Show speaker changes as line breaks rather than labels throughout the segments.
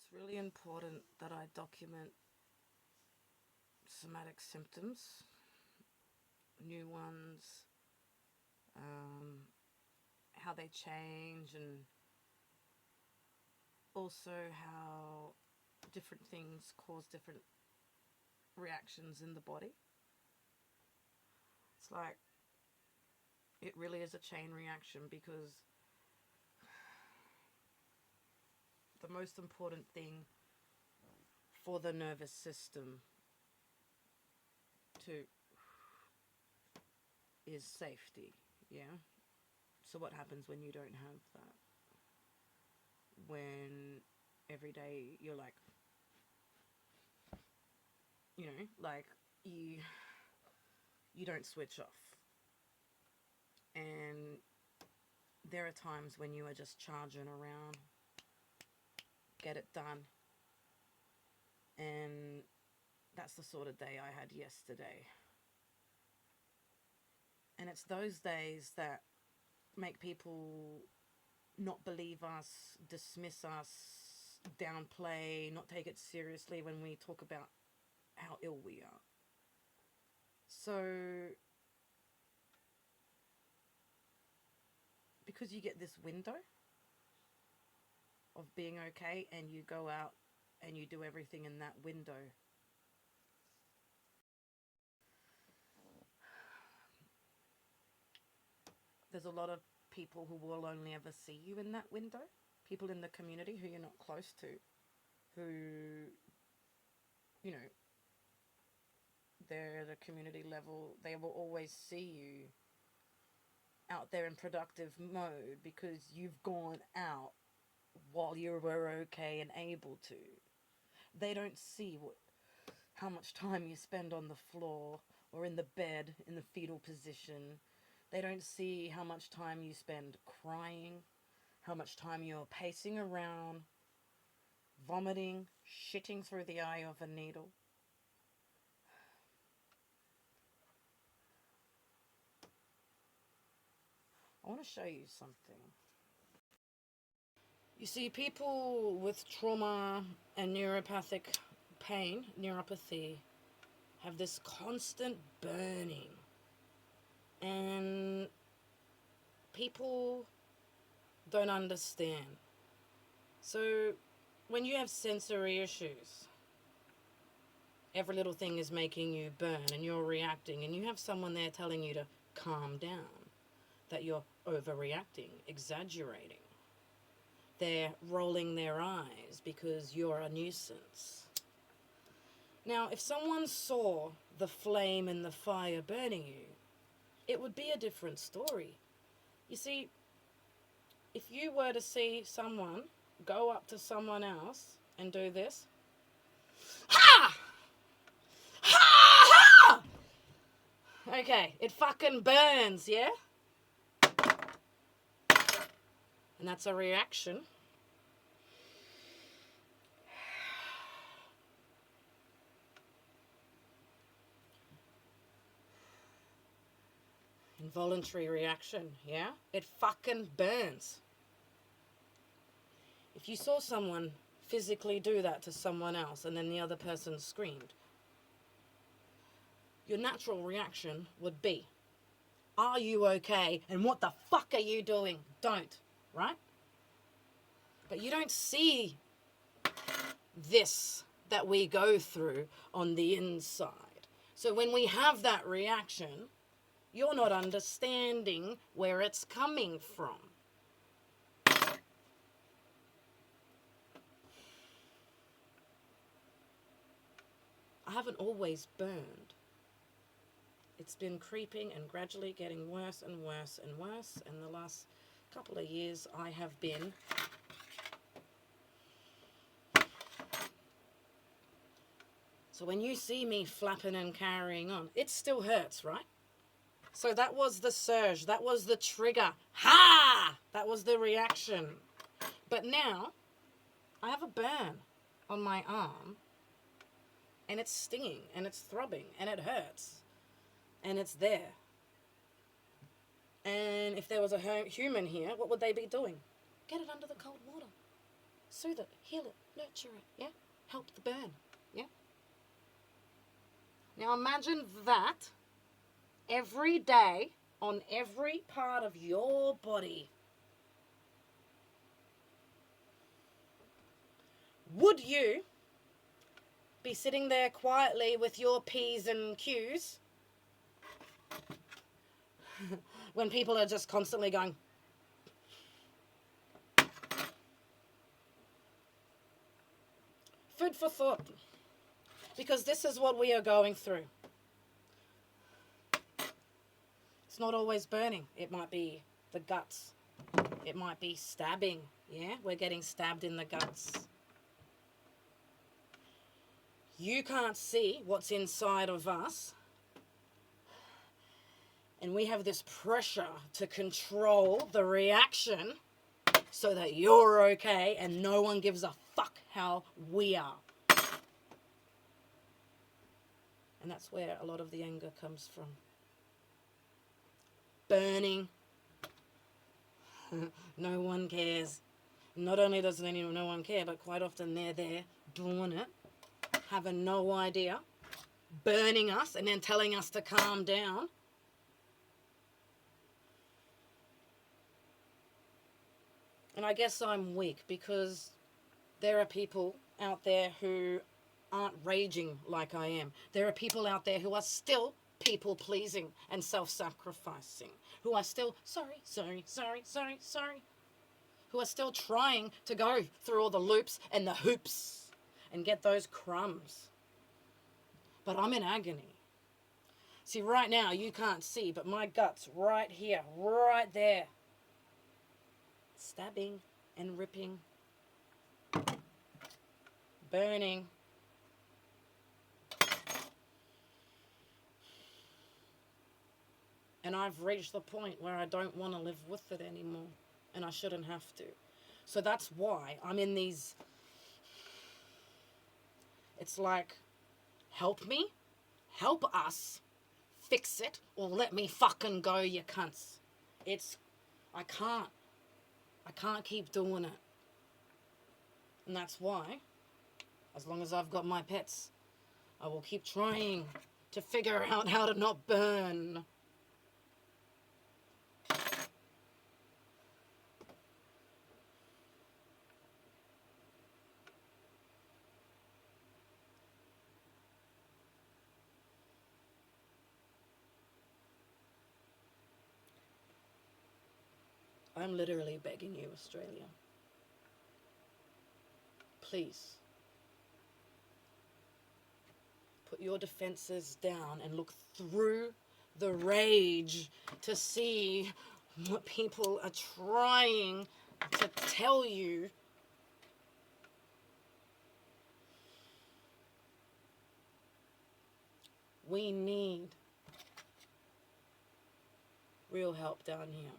It's really important that I document somatic symptoms, new ones, how they change, and also how different things cause different reactions in the body. It's like, it really is a chain reaction, because the most important thing for the nervous system to is safety, yeah? So what happens when you don't have that? When every day you're like, like you don't switch off. And there are times when you are just charging around, get it done. And that's the sort of day I had yesterday. And it's those days that make people not believe us, dismiss us, downplay, not take it seriously when we talk about how ill we are. So, because you get this window of being okay, and you go out and you do everything in that window, there's a lot of people who will only ever see you in that window. People in the community who you're not close to, who, they're at a community level, they will always see you out there in productive mode because you've gone out while you were okay and able to. They don't see how much time you spend on the floor or in the bed in the fetal position. They don't see how much time you spend crying, how much time you're pacing around, vomiting, shitting through the eye of a needle. I want to show you something. You see, people with trauma and neuropathic pain, neuropathy, have this constant burning. And people don't understand. So when you have sensory issues, every little thing is making you burn and you're reacting, and you have someone there telling you to calm down, that you're overreacting, exaggerating. They're rolling their eyes because you're a nuisance. Now, if someone saw the flame and the fire burning you, it would be a different story. You see, if you were to see someone go up to someone else and do this, ha! Ha! Ha! Okay, it fucking burns, yeah? And that's a reaction. Involuntary reaction, yeah? It fucking burns. If you saw someone physically do that to someone else and then the other person screamed, your natural reaction would be, are you okay? And what the fuck are you doing? Don't, right? But you don't see this that we go through on the inside. So when we have that reaction, you're not understanding where it's coming from. I haven't always burned. It's been creeping and gradually getting worse and worse and worse. And the last couple of years I have been so when you see me flapping and carrying on, it still hurts, right? So that was the surge. That was the trigger. Ha! That was the reaction. But now I have a burn on my arm, and it's stinging, and it's throbbing, and it hurts, and it's there. And if there was a human here, what would they be doing? Get it under the cold water. soothe it, heal it, nurture it, yeah? Help the burn, yeah? Now imagine that every day on every part of your body. Would you be sitting there quietly with your P's and Q's when people are just constantly going? Food for thought, because this is what we are going through. It's not always burning. It might be the guts. It might be stabbing, yeah? We're getting stabbed in the guts. You can't see what's inside of us. And we have this pressure to control the reaction so that you're okay and no one gives a fuck how we are. And that's where a lot of the anger comes from. Burning. No one cares. Not only does no one care, but quite often they're there doing it, having no idea, burning us and then telling us to calm down. And I guess I'm weak because there are people out there who aren't raging like I am. There are people out there who are still people-pleasing and self-sacrificing, who are still sorry, who are still trying to go through all the loops and the hoops and get those crumbs. But I'm in agony. See, right now you can't see, but my gut's right here, right there. Stabbing and ripping, burning. And I've reached the point where I don't want to live with it anymore, and I shouldn't have to. So that's why I'm in these, it's like, help me, help us, fix it, or let me fucking go, you cunts. I can't keep doing it. And that's why, as long as I've got my pets, I will keep trying to figure out how to not burn. I'm literally begging you, Australia. Please. Put your defenses down and look through the rage to see what people are trying to tell you. We need real help down here.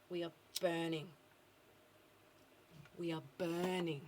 We are burning. We are burning.